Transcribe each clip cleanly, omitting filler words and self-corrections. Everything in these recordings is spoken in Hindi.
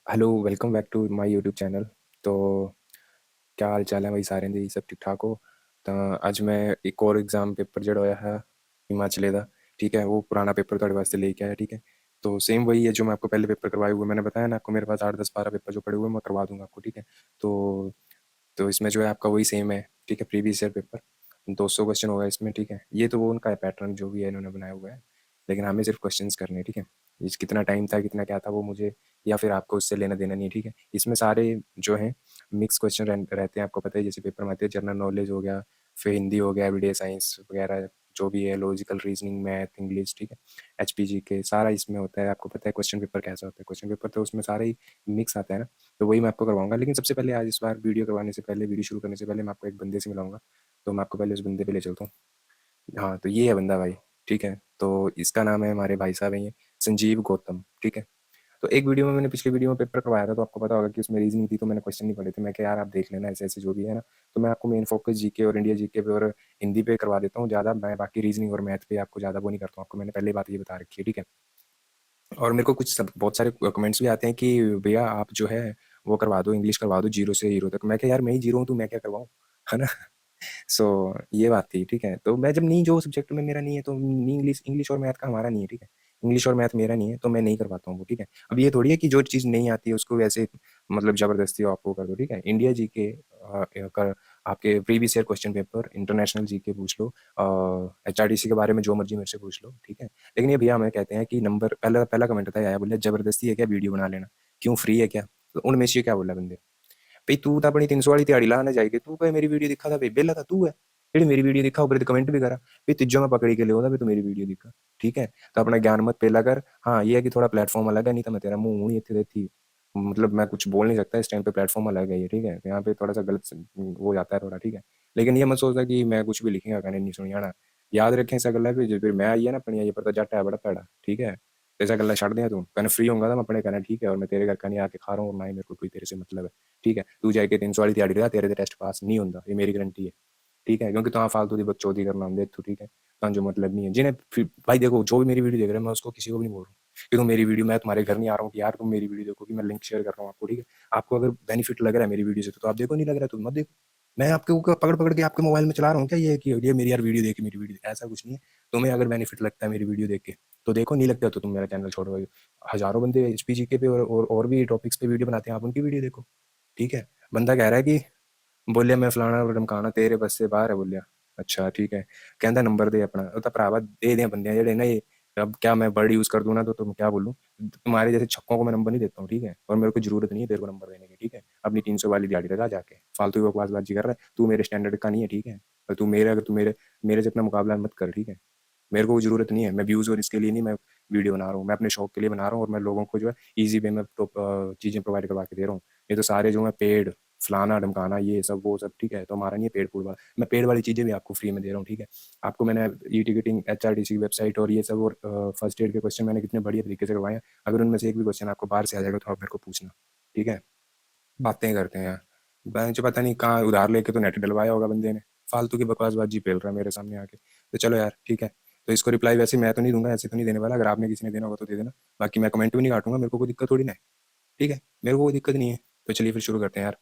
Hello, welcome back to my YouTube channel. तो क्या हाल चाल है भाई? सारे जी सब ठीक ठाक हो? तो अज मैं एक और एग्जाम पेपर जड़ा होया है हिमाचल का। ठीक है, वो पुराना पेपर थोड़े वास्ते लेके आया। ठीक है, तो सेम वही है जो मैं आपको पहले पेपर करवाए हुए। मैंने बताया ना आपको, मेरे पास 8 10 12 पेपर जो पड़े हुए हैं, मैं करवा दूंगा आपको। ठीक है, तो इसमें जो है आपका वही सेम है। ठीक है, प्रीवियस ईयर पेपर 200 क्वेश्चन होगा इसमें। ठीक है, ये तो वो उनका है पैटर्न जो भी है इन्होंने बनाया हुआ है, लेकिन हमें सिर्फ क्वेश्चंस करने हैं। ठीक है, इस कितना टाइम था कितना क्या था वो मुझे या फिर आपको उससे लेना देना नहीं है। ठीक है, इसमें सारे जो हैं मिक्स क्वेश्चन रहते हैं, आपको पता है। जैसे पेपर में आते हैं जनरल नॉलेज हो गया, फिर हिंदी हो गया, एवरीडे साइंस वगैरह जो भी है, लॉजिकल रीजनिंग, मैथ, इंग्लिश। ठीक है, एचपीजी के सारा इसमें होता है। आपको पता है क्वेश्चन पेपर कैसा होता है, क्वेश्चन पेपर तो उसमें सारा ही मिक्स आता है ना। तो वही मैं आपको करवाऊंगा, लेकिन सबसे पहले आज इस बार वीडियो करवाने से पहले, वीडियो शुरू करने से पहले मैं आपको एक बंदे से मिलाऊंगा। तो मैं आपको पहले उस बंदे पे ले चलता हूँ। हाँ, तो ये है बंदा भाई। ठीक है, तो इसका नाम है, हमारे भाई साहब हैं ये, संजीव गौतम। ठीक है, तो एक वीडियो में, मैंने पिछली वीडियो में पेपर करवाया था, तो आपको पता होगा कि उसमें रीजनिंग थी, तो मैंने क्वेश्चन नहीं पढ़े थे। मैं क्या यार, आप देख लेना ऐसे ऐसे जो भी है ना। तो मैं आपको मेन फोकस जीके और इंडिया जीके पे और हिंदी पे करवा देता हूँ ज़्यादा। मैं बाकी रीजनिंग और मैथ पे आपको ज़्यादा वो नहीं करता हूँ। आपको मैंने पहले ही बात ये बता रखी है। ठीक है, और मेरे को कुछ सब बहुत सारे कमेंट्स भी आते हैं कि भैया आप जो है वो करवा दो, इंग्लिश करवा दो जीरो से हीरो तक। मैं क्या यार, मैं ही जीरो हूँ तो मैं क्या करवाऊँ, है ना। सो ये बात थी। ठीक है, तो मैं जब नहीं, जो सब्जेक्ट में मेरा नहीं है तो नहीं, इंग्लिश इंग्लिश और मैथ का हमारा नहीं है। ठीक है, इंग्लिश और मैथ मेरा नहीं है तो मैं नहीं करवाता हूँ वो। ठीक है, अब ये थोड़ी है कि जो चीज़ नहीं आती है उसको वैसे मतलब जबरदस्ती आप वो कर दो। ठीक है, इंडिया जी के कर आपके previous year question paper, international G K पूछ लो, एचआरटीसी के बारे में जो मर्जी मेरे से पूछ लो। ठीक है, लेकिन ये भैया हमें कहते हैं कि नंबर, पहला पहला कमेंट था आया, बोले जबरदस्ती है क्या वीडियो बना लेना, क्यों फ्री है क्या? तो उनमें से क्या बोला बंदे, भाई तू तो अपनी 300 वाली दिहाड़ी लाने जाएगी, तू कहे मेरी वीडियो दिखा था भाई, बेला था तू है ਜਿਹੜੀ मेरी वीडियो दिखा, ऊपर कमेंट भी करा भाई तिज्जो में पकड़ी के लिए होता भाई, तू मेरी वीडियो दिखा। ठीक है, तो अपना ज्ञान मत पेला कर। हाँ, ये है कि थोड़ा प्लेटफॉर्म अलग है, नहीं तो मैं तेरा मुंह ही इतनी थी, मतलब मैं कुछ बोल नहीं सकता इस टाइम पे, प्लेटफॉर्म अलग है ये। ठीक है, तो यहाँ पे थोड़ा सा गलत वो जाता है थोड़ा। ठीक है, लेकिन ये मत सोचता कि मैं कुछ भी लिखेंगा कहने नहीं सुनिया ना। याद रखें ऐसा गल है भी, जो फिर मैं आई है ना अपनी, ये पर तो जट है बड़ा पैड़ा। ठीक है, तो ऐसा गल्ला छड़ दिया तू, कहना फ्री होऊंगा तो मैं अपने कहना ठीक है, और मैं तेरे घर का नहीं आके खा रहा हूँ, और ना ही मेरे को कोई तेरे से मतलब है। ठीक है, तू जाके 300 वाली दिहाड़ी लगा, तेरे टेस्ट पास नहीं होता, ये मेरी गारंटी है। ठीक है, क्योंकि तो फालतू की बकचोदी करना हम देख तू। ठीक है, तो जो मतलब नहीं है जिन्हें भाई देखो, जो भी मेरी वीडियो देख रहे हैं, मैं उसको किसी को भी नहीं बोल रहा हूँ कि तुम मेरी वीडियो, मैं तुम्हारे घर नहीं आ रहा हूँ कि यार तुम मेरी वीडियो देखो, कि मैं लिंक शेयर कर रहा हूँ आपको। ठीक है, आपको अगर बेनिफिट लग रहा है मेरी वीडियो से तो आप देखो, नहीं लग रहा है तो मत देखो। मैं आपके ऊपर पकड़ पकड़ के आपके मोबाइल में चला रहा हूँ क्या, ये कि ये मेरी यार वीडियो देखी, मेरी वीडियो, ऐसा कुछ नहीं है। तुम्हें अगर बेनिफिट लगता है मेरी वीडियो देख के तो देखो, नहीं लगता तो तुम मेरा चैनल छोड़ो। हजारों बंदे एचपीजी के पे और भी टॉपिक्स पे वीडियो बनाते हैं, आप उनकी वीडियो देखो। ठीक है, बंदा कह रहा है कि बोलिया मैं फलाना और ढमकाना तेरे बस से बाहर है, बोलिया अच्छा ठीक है, कहता नंबर दे अपना। तो भरावा दे दें बंदे जेडे ना ये। अब क्या मैं वर्ड यूज कर दूं ना तो तुम क्या बोलूं, तुम्हारे जैसे छक्कों को मैं नंबर नहीं देता हूँ। ठीक है, और मेरे को जरूरत नहीं है तेरे को नंबर देने की। ठीक है, अपनी 300 वाली दिहाड़ी लगा जाके फालतू की बकवासबाजी कर रहा है, तू मेरे स्टैंडर्ड का नहीं है। ठीक है, और तू मेरे, अगर तू मेरे से अपना मुकाबला मत कर। ठीक है, मेरे को जरूरत नहीं है, मैं व्यूज और इसके लिए नहीं मैं वीडियो बना रहा हूँ, मैं अपने शौक के लिए बना रहा हूँ, और मैं लोगों को जो है ईजी वे में तो चीजें प्रोवाइड करवा के दे रहा हूँ। ये तो सारे जो है पेड फलाना ढमकाना ये सब वो सब। ठीक है, तो हमारा नहीं है पेड फूड वाला, मैं पेड वाली चीजें भी आपको फ्री में दे रहा हूँ। ठीक है, आपको मैंने ई टिकटिंग, एचआरटीसी वेबसाइट और ये सब, और फर्स्ट एड के क्वेश्चन मैंने कितने बढ़िया तरीके से करवाए हैं। अगर उनमें से एक भी क्वेश्चन आपको बाहर से आ जाएगा तो आप मेरे को पूछना। ठीक है, बातें करते हैं यार, बैंक पता नहीं कहाँ उधार लेके तो नेट डलवाया होगा बंदे ने, फालतू की बकवासबाजी पेल रहा है मेरे सामने आके। तो चलो यार ठीक है, तो इसको रिप्लाई वैसे मैं तो नहीं दूंगा, ऐसे तो नहीं देने वाला, अगर आपने किसी ने देना होगा तो दे देना। बाकी मैं कमेंट भी नहीं काटूंगा, मेरे को कोई दिक्कत थोड़ी ना है। ठीक है, मेरे को कोई दिक्कत नहीं है। तो चलिए फिर शुरू करते हैं यार।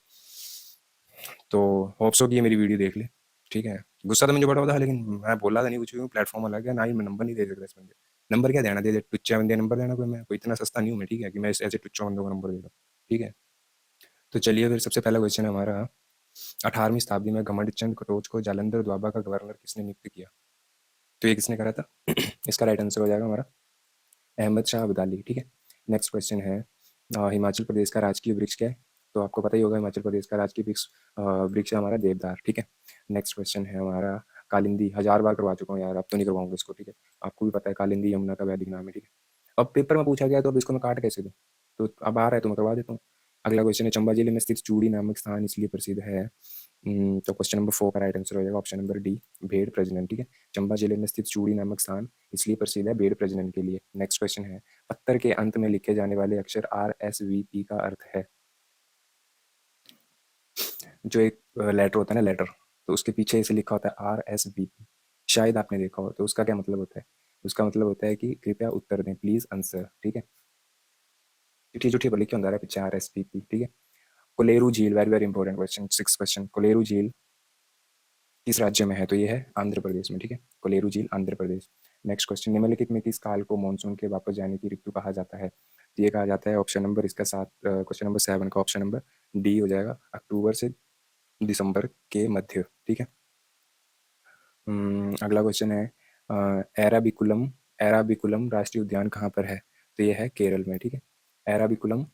तो होप सो कि ये मेरी वीडियो देख ले। ठीक है, गुस्सा तो मुझे बड़ा होता है, लेकिन मैं बोला था नहीं कुछ भी, प्लेटफॉर्म अलग है, ना ही मैं नंबर नहीं दे सकता इस बंदे। नंबर क्या देना, दे दे टुच्चा बंदे नंबर देना, कोई मैं कोई इतना सस्ता नहीं हूँ मैं। ठीक है, कि मैं ऐसे टुच्चा बंदों को नंबर दे दूँ। ठीक है, तो चलिए फिर सबसे पहला क्वेश्चन है हमारा, 18वीं शताब्दी में घमंड चंद कटोच को जालंधर दोआबा का गवर्नर किसने नियुक्त किया? तो ये किसने करा था? इसका राइट आंसर हो जाएगा हमारा अहमद शाह अब्दाली। ठीक है, नेक्स्ट क्वेश्चन है, हिमाचल प्रदेश का राजकीय वृक्ष क्या है? तो आपको पता ही होगा, हिमाचल प्रदेश का राजकीय वृक्ष वृक्ष है हमारा देवदार। ठीक है, नेक्स्ट क्वेश्चन है हमारा, कालिंदी 1000 बार करवा चुका हूँ यार, अब तो नहीं करवाऊंगा इसको। ठीक है, आपको भी पता है कालिंदी यमुना का वैदिक नाम है। ठीक है, अब पेपर में पूछा गया तो अब इसको मैं काट कैसे दूँ? तो अब आ रहा है तो मैं करवा देता हूँ। अगला क्वेश्चन है, चंबा जिले में स्थित चूड़ी नामक स्थान इसलिए प्रसिद्ध है। तो क्वेश्चन नंबर 4 का राइट आंसर हो जाएगा ऑप्शन नंबर डी, भेड़ प्रजनन। ठीक है, चंबा जिले में स्थित चूड़ी नामक स्थान इसलिए प्रसिद्ध है भेड़ प्रजनन के लिए। नेक्स्ट क्वेश्चन है, पत्थर के अंत में लिखे जाने वाले अक्षर आर एस वी पी का अर्थ है। जो एक लेटर होता है ना, लेटर, तो उसके पीछे ऐसे लिखा होता है आर एस वी पी, शायद आपने देखा हो। तो उसका क्या मतलब होता है? उसका मतलब होता है कि कृपया उत्तर दें, प्लीज आंसर। ठीक है, चिट्ठी चिट्ठी पर लिख के अंदर है पीछे RSVP, ठीक है। कोलेरू झील, very very important question, 6 question. Kolleru झील किस राज्य में है? तो ये है आंध्र प्रदेश में, ठीक है। कोलेरू झील आंध्र प्रदेश। नेक्स्ट क्वेश्चन, निम्नलिखित में किस काल को मानसून के वापस जाने की ऋतु कहा जाता है? तो ये कहा जाता है ऑप्शन नंबर इसका 7, क्वेश्चन नंबर 7 का ऑप्शन नंबर डी हो जाएगा, अक्टूबर से दिसंबर के मध्य, ठीक है। अगला क्वेश्चन है एराबिकुलम, एराबिकुलम राष्ट्रीय उद्यान कहाँ पर है? तो ये है केरल में, ठीक है। एराबिकुलम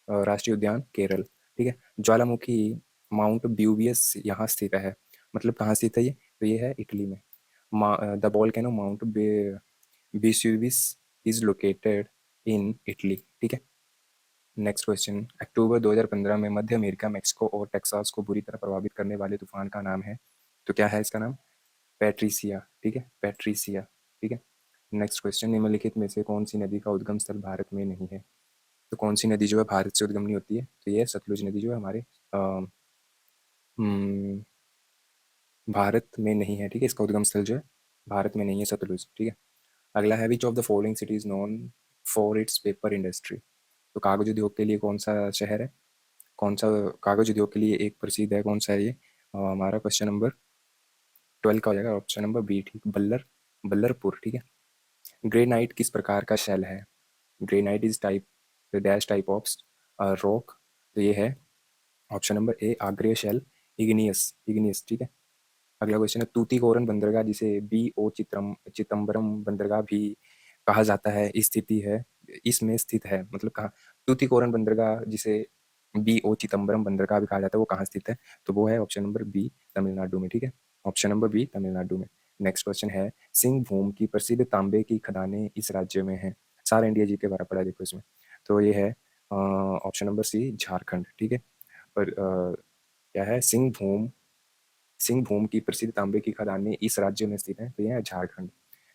राष्ट्रीय उद्यान केरल, ठीक है। ज्वालामुखी माउंट ब्यूवियस यहाँ स्थित है, मतलब कहाँ स्थित है ये? तो ये है इटली में। The volcano mount Vesuvius is located in Italy, ठीक है। नेक्स्ट क्वेश्चन, अक्टूबर 2015 में मध्य अमेरिका, मेक्सिको और टेक्सास को बुरी तरह प्रभावित करने वाले तूफान का नाम है? तो क्या है इसका नाम? पैट्रिसिया, ठीक है, पैट्रिसिया, ठीक है। नेक्स्ट क्वेश्चन, निम्नलिखित में से कौन सी नदी का उद्गम स्थल भारत में नहीं है? तो कौन सी नदी जो है भारत से उद्गम नहीं होती है? तो ये है सतलुज नदी जो है हमारे भारत में नहीं है, ठीक है। इसका उद्गम स्थल जो है भारत में नहीं है, सतलुज, ठीक है। अगला है विच of the following cities known for its paper industry? तो कागज उद्योग के लिए कौन सा शहर है, कौन सा कागज उद्योग के लिए एक प्रसिद्ध है, कौन सा है ये? हमारा क्वेश्चन नंबर 12 का हो जाएगा ऑप्शन नंबर बी, ठीक, बल्लरपुर, ठीक है। ग्रेनाइट किस प्रकार का शेल है? Granite is type dash type of rock, तो ये है ऑप्शन नंबर ए, आग्नेय शेल, इग्नियस, इग्नियस, ठीक है। अगला क्वेश्चन है तूतीकोरन बंदरगाह जिसे बी ओ चिदम्बरम बंदरगाह भी कहा जाता है, स्थिति है, इसमें स्थित है, मतलब कहाँ? तूतीकोरन बंदरगाह जिसे बी ओ चिदम्बरम बंदरगाह भी कहा जाता है, वो कहाँ स्थित है? तो वो है ऑप्शन नंबर बी, तमिलनाडु में, ठीक है। ऑप्शन नंबर बी, तमिलनाडु में। नेक्स्ट क्वेश्चन है सिंहभूम की प्रसिद्ध तांबे की खदानें इस राज्य में है? सारा इंडिया जी के बारे पढ़ा देखो इसमें। तो ये है ऑप्शन नंबर सी, झारखंड, ठीक है। पर क्या है? सिंहभूम की प्रसिद्ध तांबे की खदानें इस राज्य में स्थित है, तो यह है झारखंड।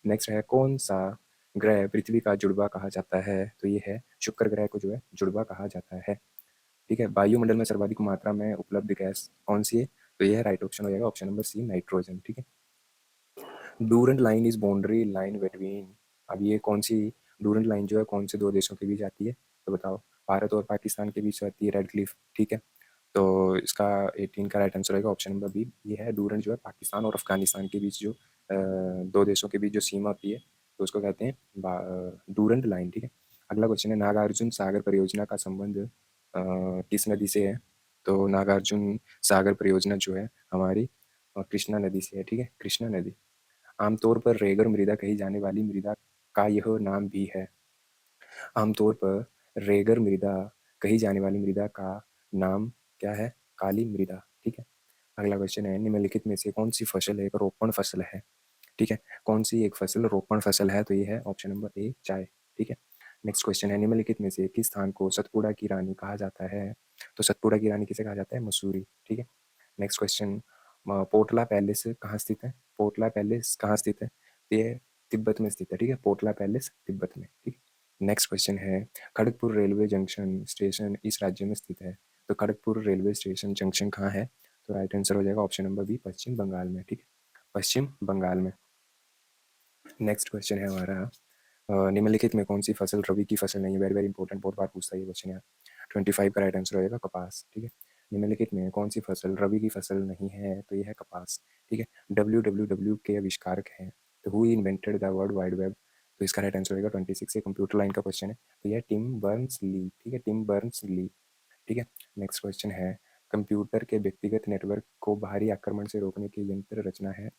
नेक्स्ट है कौन सा ग्रह पृथ्वी का जुड़वा कहा जाता है? तो ये है शुक्र ग्रह को जो है जुड़वा कहा जाता है, ठीक है। वायुमंडल में सर्वाधिक मात्रा में उपलब्ध गैस कौन सी है? तो ये है राइट ऑप्शन हो जाएगा, ऑप्शन नंबर सी, नाइट्रोजन, ठीक है। Durand line is boundary line between, अब ये कौन सी डूरंट लाइन जो है कौन से दो देशों के बीच आती है? तो बताओ, भारत और पाकिस्तान के बीच आती है, रेड क्लिफ, ठीक है। तो इसका 18 का राइट आंसर रहेगा ऑप्शन नंबर बी, ये है डूरंट जो है पाकिस्तान और अफगानिस्तान के बीच जो दो देशों के बीच जो सीमा होती है, तो उसको कहते हैं डूरंट लाइन, ठीक है। अगला क्वेश्चन है नागार्जुन सागर परियोजना का संबंध किस नदी से है? तो नागार्जुन सागर परियोजना जो है हमारी कृष्णा नदी से है, ठीक है, कृष्णा नदी। आमतौर पर रेगर मृदा कही जाने वाली मृदा का यह नाम भी है? आमतौर पर रेगर मृदा कही जाने वाली मृदा का नाम क्या है? काली मृदा, ठीक है। अगला क्वेश्चन है निम्नलिखित में से कौन सी फसल एक रोपण फसल है? ठीक है, कौन सी एक फसल रोपण फसल है? तो ये है ऑप्शन नंबर ए, चाय, ठीक है। नेक्स्ट क्वेश्चन है निम्नलिखित में से किस स्थान को सतपुड़ा की रानी कहा जाता है? तो सतपुड़ा की रानी किसे कहा जाता है? मसूरी, ठीक है। नेक्स्ट क्वेश्चन, पोटला पैलेस कहाँ स्थित है? पोटला पैलेस कहाँ स्थित है? ये तिब्बत में स्थित है, ठीक है, पोटला पैलेस तिब्बत में, ठीक है। नेक्स्ट क्वेश्चन है खड़गपुर रेलवे जंक्शन स्टेशन इस राज्य में स्थित है? तो खड़गपुर रेलवे स्टेशन जंक्शन कहाँ है? तो राइट आंसर हो जाएगा ऑप्शन नंबर बी, पश्चिम बंगाल में, ठीक है, पश्चिम बंगाल में। नेक्स्ट क्वेश्चन है हमारा निम्नलिखित में कौन सी फसल रबी की फसल नहीं है? वेरी वेरी इंपॉर्टेंट, बहुत बार पूछता है ये क्वेश्चन यार। 25 का राइट आंसर रहेगा कपास, ठीक है। निम्नलिखित में कौन सी फसल रबी की फसल नहीं है? तो ये है कपास, ठीक है। WWW के आविष्कारक हैं, तो who invented the world wide web? तो इसका राइट आंसर रहेगा 26, ये कंप्यूटर लाइन का क्वेश्चन है, तो यह टिम बर्न्स ली, ठीक है, टिम बर्न्स ली, ठीक है। नेक्स्ट क्वेश्चन है कंप्यूटर के व्यक्तिगत नेटवर्क को बाहरी आक्रमण से रोकने की यंत्र रचना है?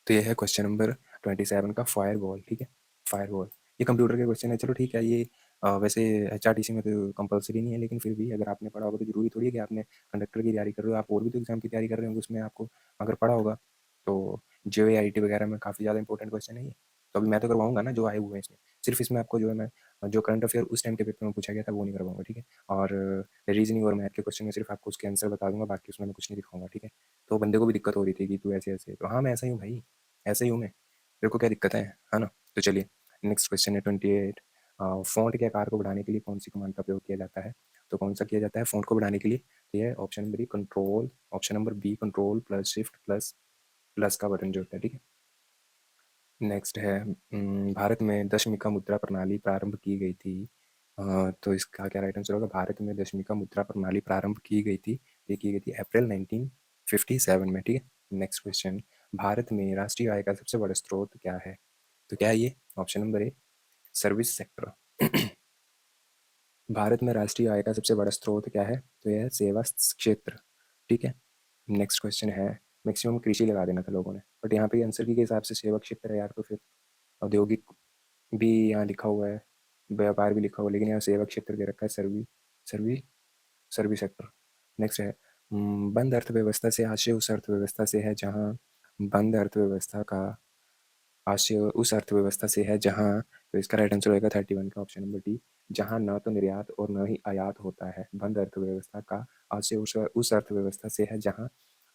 तो ये है क्वेश्चन नंबर 27 का फायरवॉल, ठीक है, फायरवॉल। ये कंप्यूटर के क्वेश्चन है, चलो ठीक है। ये वैसे HRTC में तो कंपलसरी नहीं है, लेकिन फिर भी अगर आपने पढ़ा होगा तो जरूरी थोड़ी है कि आपने कंडक्टर की तैयारी कर रहे हो, आप और भी तो एग्जाम की तैयारी कर रहे होंगे, उसमें आपको अगर पढ़ा होगा तो JEIT वगैरह में काफ़ी ज़्यादा इंपॉर्टेंट क्वेश्चन है ये। तो अभी मैं तो करवाऊंगा ना जो आए हुए हैं इसमें, सिर्फ इसमें आपको जो है मैं जो करंट अफेयर उस टाइम के पेपर में पूछा गया था वो नहीं करवाऊंगा, ठीक है। और रीजनिंग और मैथ के क्वेश्चन में सिर्फ आपको उसके आंसर बता दूंगा, बाकी उसमें मैं कुछ नहीं दिखाऊंगा, ठीक है। तो बंदे को भी दिक्कत हो रही थी कि तू ऐसे ऐसे, तो हाँ मैं ऐसा ही हूँ भाई, ऐसे ही हूँ मैं, तेरे को क्या दिक्कत है ना। तो चलिए नेक्स्ट क्वेश्चन है 28, फॉन्ट के आकार को बढ़ाने के लिए कौन सी कमांड का प्रयोग किया जाता है? तो कौन सा किया जाता है फॉन्ट को बढ़ाने के लिए? तो ये option number control, option number B control plus shift plus plus का बटन जो होता है, ठीक है। नेक्स्ट है भारत में दशमिका मुद्रा प्रणाली प्रारंभ की गई थी तो इसका क्या राइट आंसर होगा? भारत में 10वीं का मुद्रा प्रणाली प्रारंभ की गई थी, ये की गई थी अप्रैल 1957 में, ठीक है। नेक्स्ट क्वेश्चन, भारत में राष्ट्रीय आय का सबसे बड़ा स्रोत क्या है? तो क्या है ये? ऑप्शन नंबर ए, सर्विस सेक्टर। भारत में राष्ट्रीय आय का सबसे बड़ा स्रोत क्या है? तो यह है सेवा क्षेत्र, ठीक है। नेक्स्ट क्वेश्चन है, मैक्सिमम कृषि लगा देना था लोगों ने, बट यहाँ पे आंसर की के हिसाब से सेवा क्षेत्र है यार, तो फिर औद्योगिक भी यहाँ लिखा हुआ है, व्यापार भी लिखा हुआ है, लेकिन यहाँ सेवा क्षेत्र दे रखा है, सर्वी सर्विस सेक्टर। नेक्स्ट है, बंद अर्थव्यवस्था से आशय उस अर्थव्यवस्था से है जहाँ बंद अर्थव्यवस्था का आशय उस अर्थव्यवस्था से है जहाँ, तो इसका राइट आंसर होगा 31 का ऑप्शन नंबर डी, जहाँ न तो निर्यात और न ही आयात होता है। बंद अर्थव्यवस्था का आशय उस अर्थव्यवस्था से है जहाँ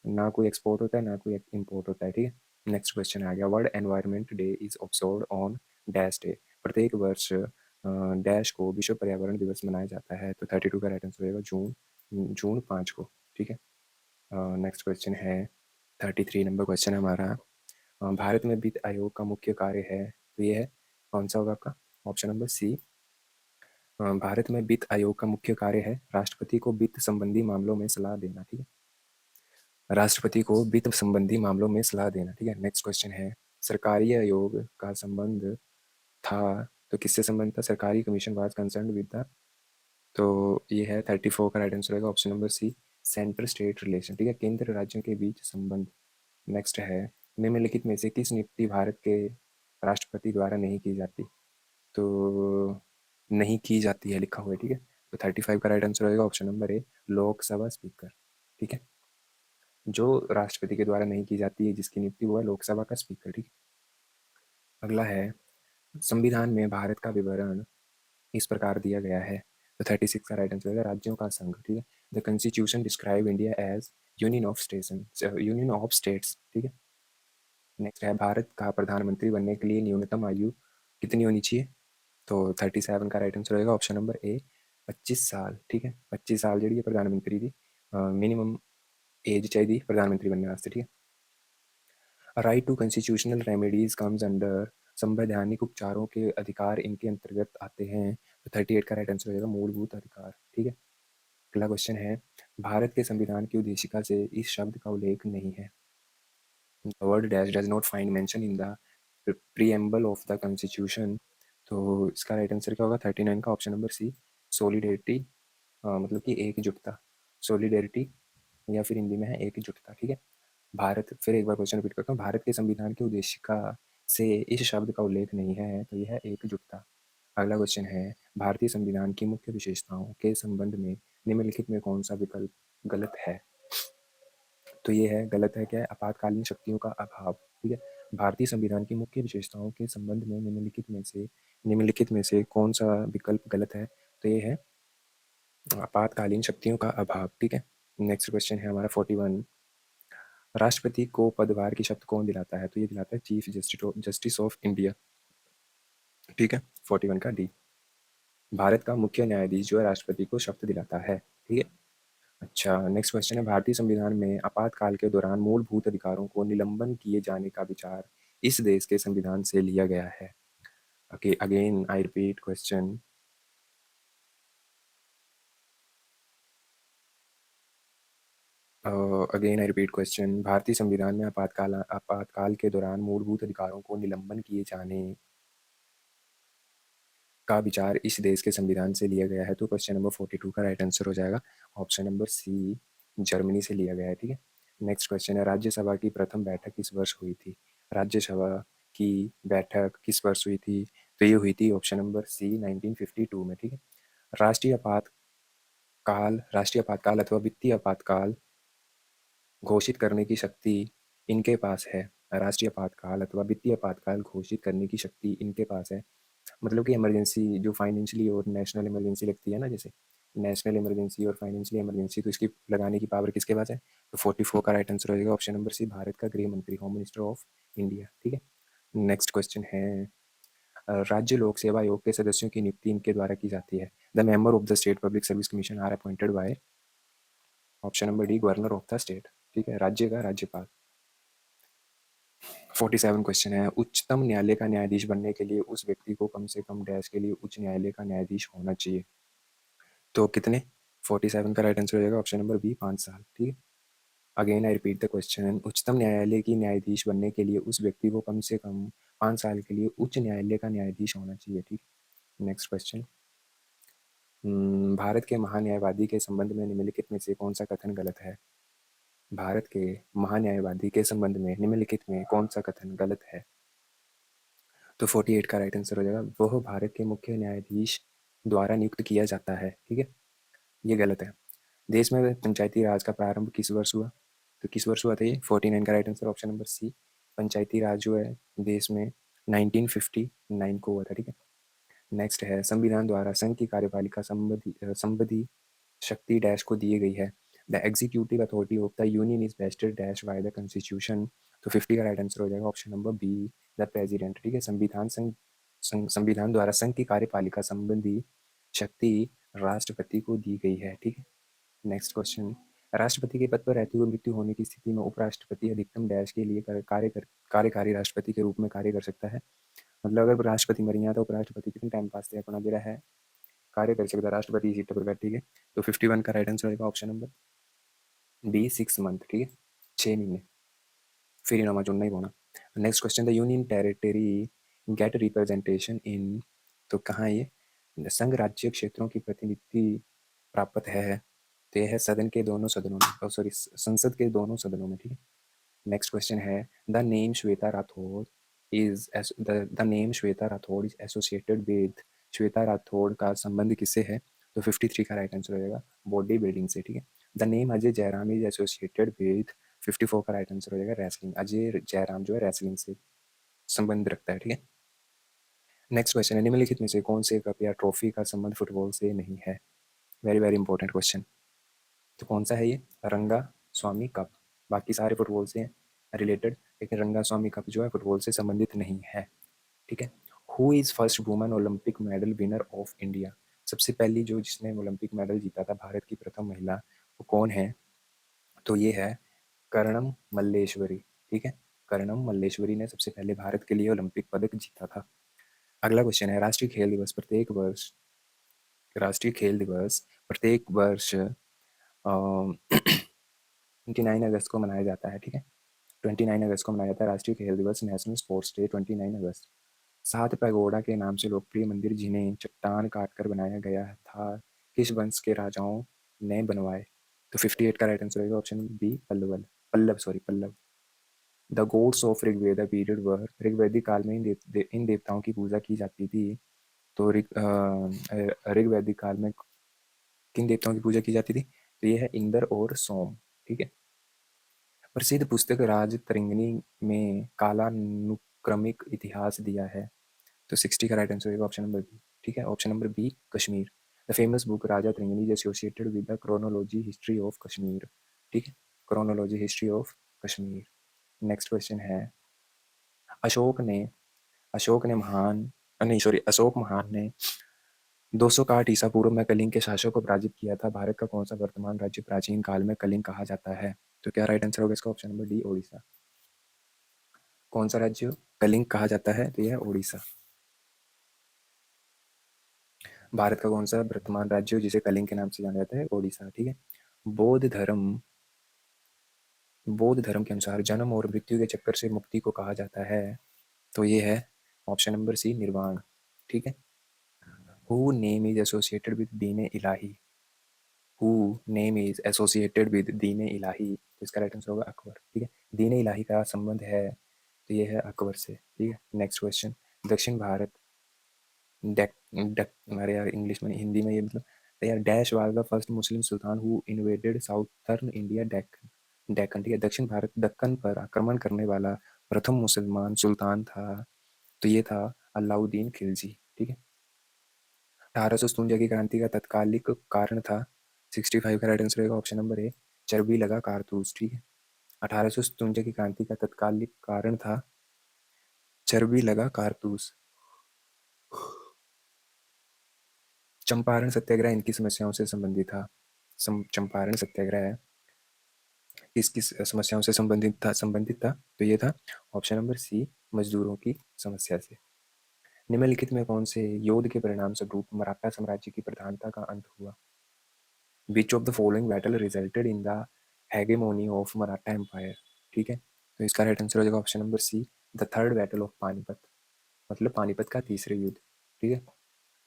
ना कोई एक्सपोर्ट होता है ना कोई इम्पोर्ट होता है, ठीक है। नेक्स्ट क्वेश्चन आ गया, world environment day is observed on dash day. प्रत्येक वर्ष डैश को विश्व पर्यावरण दिवस मनाया जाता है, तो 32 का राइट आंसर होगा जून 5 को, ठीक है। नेक्स्ट क्वेश्चन है 33 नंबर क्वेश्चन है हमारा, भारत में वित्त आयोग का मुख्य कार्य है, तो ये है कौन सा होगा आपका? ऑप्शन नंबर सी, भारत में वित्त आयोग का मुख्य कार्य है राष्ट्रपति को वित्त संबंधी मामलों में सलाह देना, ठीक है। राष्ट्रपति को वित्त संबंधी मामलों में सलाह देना, ठीक है। नेक्स्ट क्वेश्चन है, सरकारी आयोग का संबंध था, तो किससे संबंध था? सरकारी commission was concern with the, तो ये है 34 का राइट आंसर होगा option number C, central state relation, ठीक है, केंद्र राज्यों के बीच संबंध। नेक्स्ट है, निम्नलिखित में से किस नियुक्ति भारत के राष्ट्रपति द्वारा नहीं की जाती? तो नहीं की जाती है लिखा हुआ है, ठीक है। तो 35 का राइट आंसर होगा ऑप्शन नंबर ए, लोकसभा स्पीकर, ठीक है। जो राष्ट्रपति के द्वारा नहीं की जाती है, जिसकी नियुक्ति हुआ है लोकसभा का स्पीकर, ठीक है। अगला है, संविधान में भारत का विवरण इस प्रकार दिया गया है, तो 36 का राइट आंसर है राज्यों का संघ, ठीक है। The constitution describe India as union of states, ठीक है। नेक्स्ट है, भारत का प्रधानमंत्री बनने के लिए न्यूनतम आयु कितनी होनी चाहिए? तो 37 का राइट आंसर होगा ऑप्शन नंबर ए, 25 साल, ठीक है। 25 साल जी प्रधानमंत्री की मिनिमम एज चाहिए प्रधानमंत्री बनने वास्ते, ठीक है। Right to constitutional remedies comes under, संवैधानिक उपचारों के अधिकार इनके अंतर्गत आते हैं, तो 38 का राइट आंसर हो जाएगा मूलभूत अधिकार, ठीक है। अगला क्वेश्चन है, भारत के संविधान की उद्देशिका से इस शब्द का उल्लेख नहीं है, the word dash does not find mention in the preamble of the constitution, तो इसका राइट आंसर क्या होगा? 39 का ऑप्शन नंबर सी, सोलिडेरिटी, मतलब कि एकजुटता, सोलिडेरिटी, या फिर हिंदी में है एकजुटता, ठीक है। भारत, फिर एक बार क्वेश्चन रिपीट करता हूँ, भारत के संविधान की उद्देशिका से इस शब्द का उल्लेख नहीं है, तो यह है एकजुटता। अगला क्वेश्चन है, भारतीय संविधान की मुख्य विशेषताओं के संबंध में निम्नलिखित में कौन सा विकल्प गलत है? तो ये है गलत है, क्या है? आपातकालीन शक्तियों का अभाव, ठीक है। भारतीय संविधान की मुख्य विशेषताओं के संबंध में निम्नलिखित में से कौन सा विकल्प गलत है? तो ये है आपातकालीन शक्तियों का अभाव, ठीक है। नेक्स्ट क्वेश्चन है हमारा 41, राष्ट्रपति को पदभार की शपथ कौन दिलाता है? तो ये दिलाता है चीफ जस्टिस ऑफ इंडिया, ठीक है। 41 का डी, भारत का मुख्य न्यायाधीश जो है राष्ट्रपति को शपथ दिलाता है, ठीक है। अच्छा, नेक्स्ट क्वेश्चन है, भारतीय संविधान में आपातकाल के दौरान मूलभूत अधिकारों को निलंबन किए जाने का विचार इस देश के संविधान से लिया गया है? Okay, again I repeat question, भारतीय संविधान में आपातकाल के दौरान मूलभूत अधिकारों को निलंबन किए जाने का विचार इस देश के संविधान से लिया गया है, तो क्वेश्चन नंबर 42 का राइट आंसर हो जाएगा ऑप्शन नंबर सी, जर्मनी से लिया गया है, ठीक है। नेक्स्ट क्वेश्चन है, राज्यसभा की प्रथम बैठक किस वर्ष हुई थी? राज्यसभा की बैठक किस वर्ष हुई थी? तो ये हुई थी ऑप्शन नंबर सी 1952 में, ठीक है। राष्ट्रीय आपातकाल अथवा वित्तीय आपातकाल घोषित करने की शक्ति इनके पास है, राष्ट्रीय आपातकाल अथवा वित्तीय आपातकाल घोषित करने की शक्ति इनके पास है। मतलब कि इमरजेंसी जो फाइनेंशियली और नेशनल इमरजेंसी लगती है ना, जैसे नेशनल इमरजेंसी और फाइनेंशियल इमरजेंसी, तो इसकी लगाने की पावर किसके पास है? तो 44 का राइट आंसर हो जाएगा ऑप्शन नंबर सी, भारत का गृह मंत्री, होम मिनिस्टर ऑफ इंडिया, ठीक है। नेक्स्ट क्वेश्चन है, राज्य लोक सेवा आयोग के सदस्यों की नियुक्ति इनके द्वारा की जाती है, the member of the state public service commission are appointed by, option number D, governor of the state, ठीक है, राज्य का राज्यपाल। 47 क्वेश्चन है, उच्चतम न्यायालय का न्यायाधीश बनने के लिए उस व्यक्ति को कम से कम डैश के लिए उच्च न्यायालय का न्यायाधीश होना चाहिए। तो कितने? 47 का राइट आंसर हो जाएगा ऑप्शन नंबर बी, 5 साल। ठीक है, again I repeat the question, उच्चतम न्यायालय की न्यायाधीश बनने के लिए उस व्यक्ति को कम से कम 5 साल के लिए उच्च न्यायालय का न्यायाधीश होना चाहिए। ठीक, नेक्स्ट क्वेश्चन, भारत के महान्यायवादी के संबंध में निम्नलिखित में से कौन सा कथन गलत है? भारत के महान्यायवादी के संबंध में निम्नलिखित में कौन सा कथन गलत है? तो 48 का राइट आंसर हो जाएगा, वह भारत के मुख्य न्यायाधीश द्वारा नियुक्त किया जाता है। ठीक है, ये गलत है। देश में पंचायती राज का प्रारंभ किस वर्ष हुआ? तो किस वर्ष हुआ था ये? 49 का right answer option number C, Panchayati Raj जो है देश में 1959 को हुआ था। ठीक है, नेक्स्ट है, संविधान द्वारा संघ की कार्यपालिका संबंधी शक्ति डैश को दी गई है। The executive authority of the union is vested dash by the constitution. तो 50 का राइट आंसर हो जाएगा option number B, the president. ठीक है, संविधान द्वारा संघ की कार्यपालिका संबंधी शक्ति राष्ट्रपति को दी गई है। ठीक है, नेक्स्ट क्वेश्चन, राष्ट्रपति के पद पर रहते हुए मृत्यु होने की स्थिति में उपराष्ट्रपति अधिकतम डैश के लिए कार्यकारी राष्ट्रपति के रूप में कार्य कर सकता है। मतलब अगर राष्ट्रपति मर गया तो उपराष्ट्रपति कितने टाइम पास अपना जो है कार्य कर सकता है, राष्ट्रपति सीट पर बैठ। ठीक है, तो 51 का राइट आंसर होगा ऑप्शन नंबर बी, 6 मंथ। ठीक है, 6 महीने फिर इनामा चुनना ही होना। Next question, the union territory get representation in, तो कहाँ ये संघ राज्य क्षेत्रों की प्रतिनिधि प्राप्त है? तो यह है सदन के दोनों सदनों में, सॉरी संसद के दोनों सदनों में। ठीक है, नेक्स्ट क्वेश्चन है, the name Shweta Rathore is the name Shweta Rathore is associated with, Shweta Rathore का संबंध किससे है? तो 53 का राइट आंसर हो जाएगा बॉडी बिल्डिंग से। ठीक है, the name Ajay Jairam is associated with, 54 का राइट आंसर हो जाएगा रेसलिंग। अजय जयराम जो है रेसलिंग से संबंध रखता है। ठीक है, नेक्स्ट क्वेश्चन है, निम्नलिखित में से कौन से कप या ट्रॉफी का संबंध फुटबॉल से नहीं है? Very very important question. तो कौन सा है ये? रंगा स्वामी कप। बाकी सारे फुटबॉल से रिलेटेड, लेकिन रंगा स्वामी कप जो है फुटबॉल से संबंधित नहीं है। ठीक है, who is first woman Olympic medal winner of India? सबसे पहली जो जिसने ओलंपिक मेडल जीता था, भारत की प्रथम महिला, वो कौन है? तो ये है कर्णम मल्लेश्वरी। ठीक है, कर्णम मल्लेश्वरी ने सबसे पहले भारत के लिए ओलंपिक पदक जीता था। अगला क्वेश्चन है, राष्ट्रीय खेल दिवस प्रत्येक वर्ष 29 अगस्त को मनाया जाता है। ठीक है, 29 अगस्त को मनाया जाता है राष्ट्रीय खेल दिवस, नेशनल स्पोर्ट्स डे 29 अगस्त। 7 पैगोडा के नाम से लोकप्रिय मंदिर जिन्हें चट्टान काटकर बनाया गया था, किस वंश के राजाओं ने बनवाए? तो 58 का राइट आंसर होगा option B, Pallava. The gods of Rigveda period were, ऋग्वैदिक काल में इन देवताओं की पूजा की जाती थी। तो ऋग्वैदिक काल में किन देवताओं की पूजा की जाती थी? तो ये है इंद्र और सोम। ठीक है, प्रसिद्ध पुस्तक राजतरंगिणी में कालानुक्रमिक इतिहास दिया है। तो 60 का राइट आंसर होगा ऑप्शन नंबर बी। ठीक है, option number B, Kashmir. The famous book Rajatarangini is associated with the chronology history of Kashmir. ठीक है, chronology history of Kashmir. Next question है, अशोक ने अशोक महान ने 261 ईसा पूर्व में कलिंग के शासक को पराजित किया था। भारत का कौन सा वर्तमान राज्य प्राचीन काल में कलिंग कहा जाता है? तो क्या राइट आंसर होगा इसका? Option number D, Odisha. कौन सा राज्य कलिंग कहा जाता है? तो यह है ओडिशा। भारत का कौन सा वर्तमान राज्य जिसे कलिंग के नाम से जाना जाता है? ओडिशा। ठीक है, बौद्ध धर्म बौद्ध धर्म के अनुसार जन्म और मृत्यु के चक्कर से मुक्ति को कहा जाता है। तो ये है ऑप्शन नंबर सी, निर्वाण। ठीक है, who name is associated with Din Ilahi, who name is associated with Din Ilahi, तो इसका राइट आंसर होगा अकबर। ठीक है, दीन इलाही का संबंध है, तो ये है अकबर से। ठीक है, नेक्स्ट क्वेश्चन, दक्षिण भारत डेक डेक हमारे यार इंग्लिश में हिंदी में ये मतलब, यार dash was the first Muslim Sultan who invaded southern India Deccan. ठीक है, दक्षिण भारत दक्कन पर आक्रमण करने वाला प्रथम मुसलमान सुल्तान था, तो ये था अलाउद्दीन खिलजी। ठीक है, 1857 की क्रांति का तत्कालिक कारण था, 65 का राइट आंसर रहेगा ऑप्शन नंबर ए, चर्बी लगा कारतूस। ठीक है, 1857 की क्रांति का तत्कालिक कारण था चर्बी लगा कारतूस। चंपारण सत्याग्रह इनकी समस्याओं से संबंधित था। चंपारण सत्याग्रह किस किस समस्याओं से संबंधित था? तो ये था ऑप्शन नंबर सी, मजदूरों की समस्या से। निम्नलिखित में कौन से युद्ध के परिणाम स्वरूप मराठा साम्राज्य की प्रधानता का अंत हुआ? Which of the following battle resulted in the hegemony of Maratha empire? ठीक है, तो इसका राइट आंसर हो जाएगा option number C, the third battle of Panipat, मतलब पानीपत का तीसरे युद्ध। ठीक है,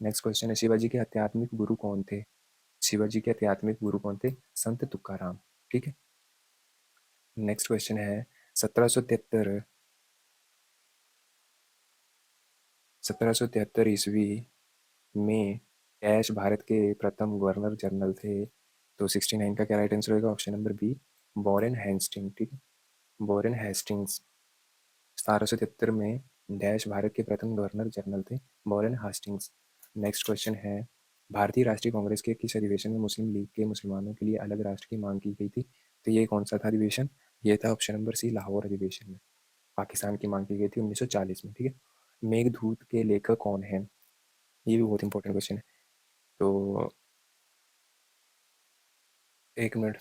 नेक्स्ट क्वेश्चन है, शिवाजी के आध्यात्मिक गुरु कौन थे? शिवाजी के आध्यात्मिक गुरु कौन थे? संत तुकाराम। ठीक है, नेक्स्ट क्वेश्चन है, 1773 1773 ईस्वी में डैश भारत के प्रथम गवर्नर जनरल थे? तो 69 का क्या राइट आंसर होगा? Option number B, Warren Hasting. ठीक है, वॉरेन हेस्टिंग्स 1773 में डैश भारत के प्रथम गवर्नर जनरल थे? Warren Hastings. नेक्स्ट क्वेश्चन है, भारतीय राष्ट्रीय कांग्रेस के किस अधिवेशन में मुस्लिम लीग के मुसलमानों के लिए अलग राष्ट्र की मांग की गई थी? तो ये कौन सा था अधिवेशन? ये था ऑप्शन नंबर सी, लाहौर अधिवेशन में पाकिस्तान की मांग की गई थी 1940 में। ठीक है, मेघदूत के लेखक कौन है? ये भी बहुत इंपॉर्टेंट क्वेश्चन है। तो एक मिनट,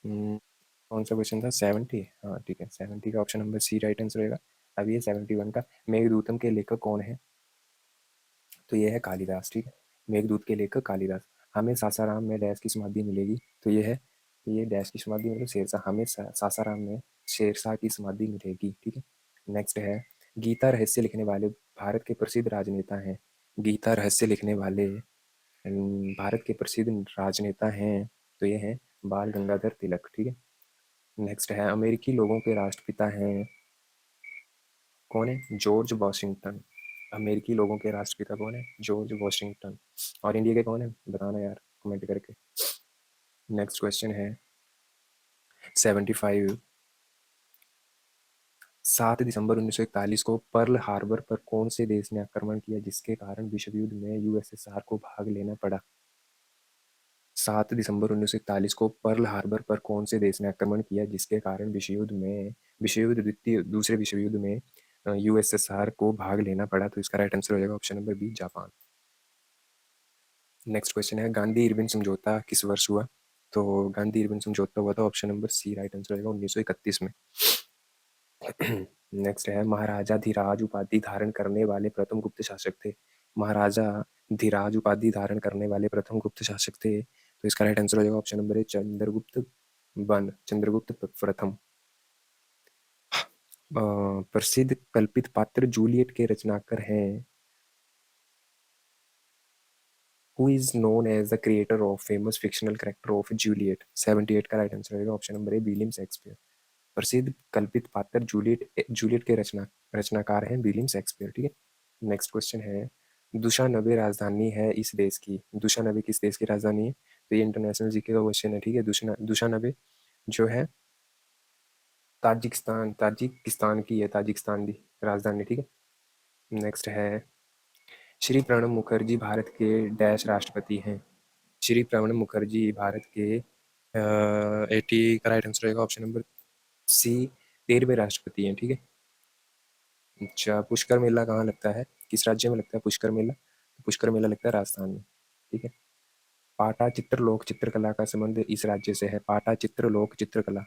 कौन सा क्वेश्चन था? 70। हाँ ठीक है, 70 का option number C right answer रहेगा। अब ये 71 का, मेघदूतम के लेखक कौन है? तो ये है कालिदास। ठीक है, मेघदूत के लेखक कालिदास। हमें सासाराम में डैश की समाधि मिलेगी? तो ये है, ये डैश की समाधि मतलब शेरशाह, हमें सासाराम में शेरशाह की समाधि मिलेगी। ठीक है, नेक्स्ट है, गीता रहस्य लिखने वाले भारत के प्रसिद्ध राजनेता हैं? गीता रहस्य लिखने वाले भारत के प्रसिद्ध राजनेता हैं? तो ये हैं बाल गंगाधर तिलक। ठीक है, नेक्स्ट है, अमेरिकी लोगों के राष्ट्रपिता हैं? कौन है? George Washington. अमेरिकी लोगों के राष्ट्रपिता कौन है? George Washington. और इंडिया के कौन है? बताना यार कमेंट करके। नेक्स्ट क्वेश्चन है 75, 7 दिसंबर 1941 को पर्ल हार्बर पर कौन से देश ने आक्रमण किया जिसके कारण विश्व युद्ध में यूएसएसआर को भाग लेना पड़ा? 7 दिसंबर 1941 को पर्ल हार्बर पर कौन से देश ने आक्रमण किया जिसके कारण दूसरे विश्व युद्ध में यूएसएसआर को भाग लेना पड़ा? तो इसका राइट आंसर हो जाएगा option number B, Japan. Next question है, गांधी इरविन समझौता किस वर्ष हुआ? तो गांधी इरविन समझौता हुआ था option number C right answer रहेगा 1931 में। नेक्स्ट है, महाराजा धीराज उपाधि धारण करने वाले प्रथम गुप्त शासक थे? महाराजा धीराज उपाधि धारण करने वाले प्रथम गुप्त शासक थे? तो इसका राइट आंसर हो जाएगा ऑप्शन नंबर ए, चंद्रगुप्त प्रथम। प्रसिद्ध कल्पित पात्र जूलियट के रचनाकार हैं? Who is known as the creator of famous fictional character of Juliet? 78 का राइट आंसर रहेगा ऑप्शन नंबर ए, विलियम शेक्सपियर। प्रसिद्ध कल्पित पात्र जूलियट जूलियट के रचनाकार हैं विलियम शेक्सपियर। ठीक है, नेक्स्ट क्वेश्चन है, दुशानबे राजधानी है इस देश की? दुशानबे किस देश की राजधानी है? तो ये इंटरनेशनल जीके का क्वेश्चन है। ठीक है, दुशानबे जो है ताजिकिस्तान की है, ताजिकिस्तान की राजधानी। ठीक है, नेक्स्ट है, श्री प्रणब मुखर्जी भारत के डैश राष्ट्रपति हैं? श्री प्रणब मुखर्जी भारत के 80 का राइट आंसर रहेगा ऑप्शन नंबर सी, 13वें राष्ट्रपति हैं। ठीक है, अच्छा, पुष्कर मेला कहाँ लगता है? किस राज्य में लगता है पुष्कर मेला? पुष्कर मेला लगता है राजस्थान में। ठीक है, पाटा चित्र लोक चित्रकला का संबंध इस राज्य से है? पाटा चित्र लोक चित्रकला,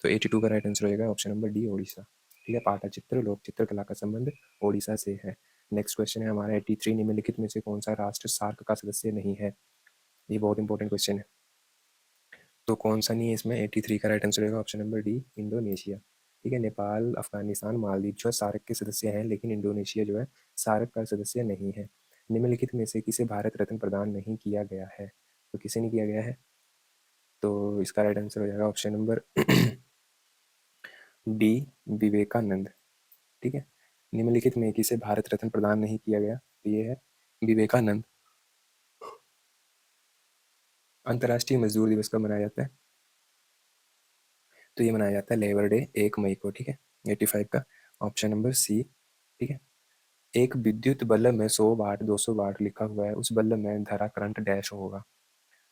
तो 82 का राइट आंसर रहेगा ऑप्शन नंबर डी, ओडिशा। ठीक है, पाटा चित्र लोक चित्रकला का संबंध ओडिशा से है। नेक्स्ट क्वेश्चन है हमारा 83, निम्नलिखित में से कौन सा राष्ट्र सार्क का सदस्य नहीं है? ये बहुत इंपॉर्टेंट क्वेश्चन है। तो कौन सा नहीं है इसमें? 83 का राइट आंसर रहेगा ऑप्शन नंबर डी, इंडोनेशिया। ठीक है, नेपाल, अफगानिस्तान, मालदीव जो है सार्क के सदस्य हैं, लेकिन इंडोनेशिया जो है सार्क का सदस्य नहीं है। निम्नलिखित में से किसे भारत रत्न प्रदान नहीं किया गया है? तो किसे नहीं किया गया है? तो इसका राइट आंसर हो जाएगा ऑप्शन नंबर डी, विवेकानंद। ठीक है, निम्नलिखित में किसे भारत रत्न प्रदान नहीं किया गया? तो ये है विवेकानंद। अंतर्राष्ट्रीय मजदूर दिवस कब मनाया जाता है? तो ये मनाया जाता है लेबर डे, 1 मई को। ठीक है, 85 का ऑप्शन नंबर सी। ठीक है, एक विद्युत बल्ब में 100 वाट 200 वाट लिखा हुआ है, उस बल्ब में धारा करंट डैश होगा?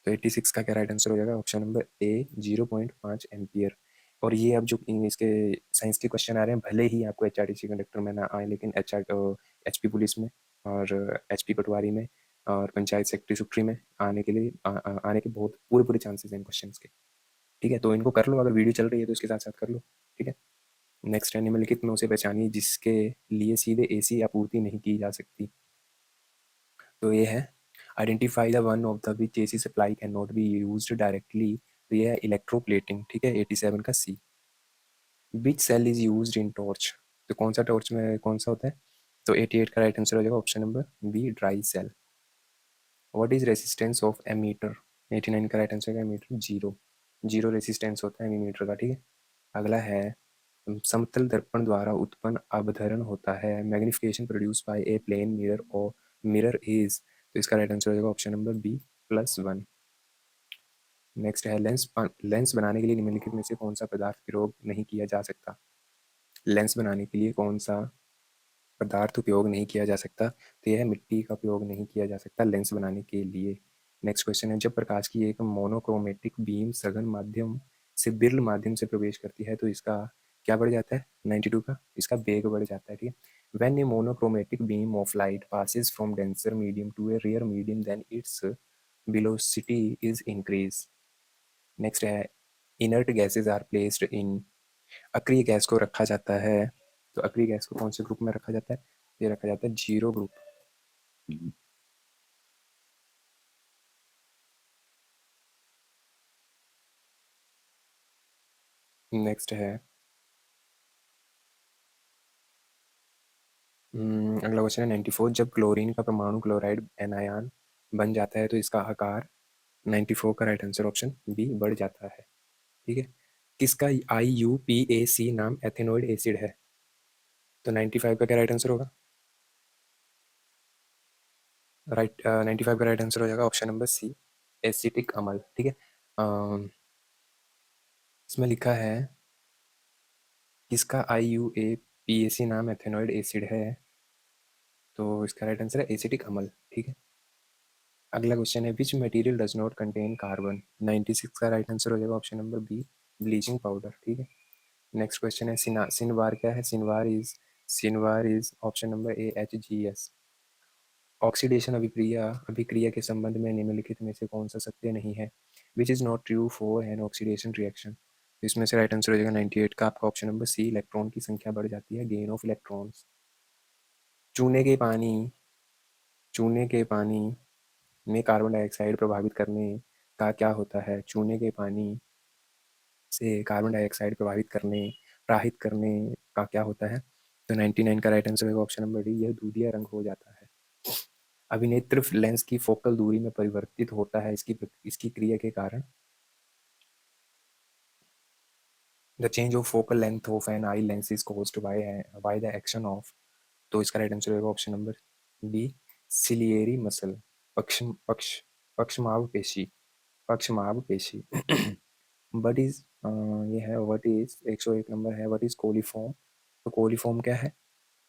तो 86 का क्या राइट आंसर हो जाएगा? ऑप्शन नंबर ए, 0.5 एम्पियर। और ये अब जो इसके साइंस के क्वेश्चन आ रहे हैं, भले ही आपको HRTC कंडक्टर में ना आए, लेकिन HP पुलिस में और HP पटवारी में और पंचायत सेक्रेटरी सुक्री में आने के लिए आने के बहुत पूरे पूरे चांसेस हैं क्वेश्चन के। ठीक है, तो इनको कर लो, अगर वीडियो चल रही है तो इसके साथ साथ कर लो। ठीक है। नेक्स्ट है, निम्नलिखित में उसे पहचानिए जिसके लिए सीधे एसी आपूर्ति नहीं की जा सकती। तो ये है, identify the one of the which AC supply can not be used directly. तो ये है इलेक्ट्रोप्लेटिंग। ठीक है, 87 का C. Which cell is used in torch. तो कौन सा टॉर्च में कौन सा होता है? तो 88 का राइट आंसर हो जाएगा option number B, dry cell. What is resistance of ammeter. 89 का राइट आंसर है एमीटर जीरो। जीरो रेसिस्टेंस होता है एमीटर का। ठीक है। अगला है, समतल दर्पण द्वारा उत्पन्न अवधरण होता है। Magnification produce by a plane mirror और मिरर इज। तो इसका राइट आंसर हो जाएगा ऑप्शन नंबर बी, +1। नेक्स्ट है, लेंस बनाने के लिए निम्नलिखित में से कौन सा पदार्थ प्रयोग नहीं किया जा सकता। लेंस बनाने के लिए कौन सा पदार्थ उपयोग नहीं किया जा सकता? तो यह मिट्टी का उपयोग नहीं किया जा सकता लेंस बनाने के लिए। नेक्स्ट क्वेश्चन है, जब प्रकाश की एक मोनोक्रोमेटिक बीम सघन माध्यम से विरल माध्यम से प्रवेश करती है तो इसका क्या बढ़ जाता है? 92 का, इसका वेग बढ़ जाता है। ठीक है। When a monochromatic beam of light passes from denser medium to a rare medium then its velocity is increase. Next है, inert gases are placed in. अक्रिय गैस को रखा जाता है, तो अक्रिय गैस को कौन से ग्रुप में रखा जाता है? ये रखा जाता है जीरो ग्रुप। नेक्स्ट है, अगला क्वेश्चन है 94, जब क्लोरीन का परमाणु क्लोराइड एनायन बन जाता है तो इसका आकार। 94 का राइट आंसर ऑप्शन बी, बढ़ जाता है। ठीक है। किसका IUPAC नाम एथेनॉइड एसिड है? तो 95 का क्या राइट आंसर होगा? राइट, 95 का राइट आंसर हो जाएगा ऑप्शन नंबर सी, एसिटिक अम्ल। ठीक है। इसमें लिखा है, किसका IUPAC नाम एथेनॉइड एसिड है? तो इसका राइट आंसर है एसिटिक अम्ल। ठीक है। अगला क्वेश्चन है, which material does not contain carbon. 96 का राइट आंसर हो जाएगा option number B, bleaching powder. ठीक है। नेक्स्ट क्वेश्चन है, सिनवार क्या है? Cinnabar is option number A, HGS। Oxidation अभिक्रिया अभिक्रिया के संबंध में निम्नलिखित में से कौन सा सत्य नहीं है? Which is not true for an oxidation reaction. तो इसमें से राइट आंसर हो जाएगा 98 का आपका ऑप्शन नंबर सी, इलेक्ट्रॉन की संख्या बढ़ जाती है, गेन ऑफ इलेक्ट्रॉन्स। चूने के पानी चूने के पानी में कार्बन डाइऑक्साइड प्रभावित करने का क्या होता है? चूने के पानी से कार्बन डाइऑक्साइड प्रवाहित करने का क्या होता है? तो 99 का राइट आंसर होगा ऑप्शन नंबर डी, यह दूधिया रंग हो जाता है। अभिनेत्र लेंस की फोकल दूरी में परिवर्तित होता है इसकी इसकी क्रिया के कारण। The change of focal length of an eye lens is caused by the action of. तो इसका राइट आंसर होगा option number D, ciliary muscle. पक्ष पक्ष पक्षमाभ पेशी पक्षमाभ पेशी। वट इज ये है, वट इज 101 नंबर है, वट इज कोलीफॉर्म। तो कोलीफॉर्म क्या है?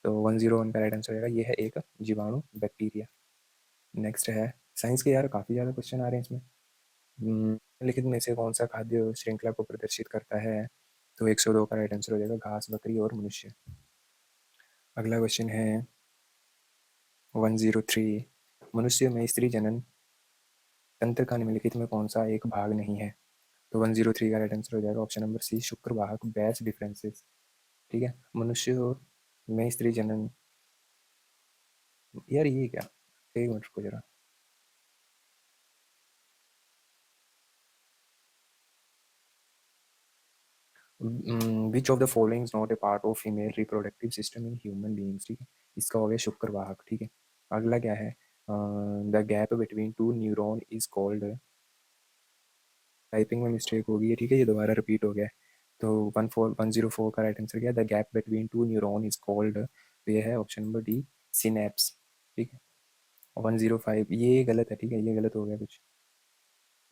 तो 101 का राइट आंसर रहेगा, ये है एक जीवाणु, बैक्टीरिया। नेक्स्ट है, साइंस के यार काफ़ी ज़्यादा क्वेश्चन आ रहे हैं इसमें। निम्नलिखित में से कौन सा खाद्य श्रृंखला को प्रदर्शित करता है? तो 102 का राइट आंसर हो जाएगा, घास, बकरी और मनुष्य। अगला क्वेश्चन है 103, मनुष्य में स्त्री जनन तंत्र का निम्नलिखित में कौन सा एक भाग नहीं है? तो 103 का राइट आंसर हो जाएगा ऑप्शन नंबर सी, शुक्र वाहक, बैच डिफरेंसेस। ठीक है। मनुष्य में स्त्री जनन, यार ये क्या, एक मिनट को जरा। विच of the following is not a part of female reproductive system in human beings. ठीक है। इसका हो गया शुक्र वाहक। ठीक है। अगला क्या है, the gap between two neuron is called. Typing में मिस्टेक हो गई है। ठीक है, ये दोबारा रिपीट हो गया है। तो 104 का राइट आंसर क्या है? The gap between two neuron is called. तो ये है ऑप्शन नंबर डी, सिनेप्स। ठीक है। 105 ये गलत है। ठीक है, ये गलत हो गया कुछ,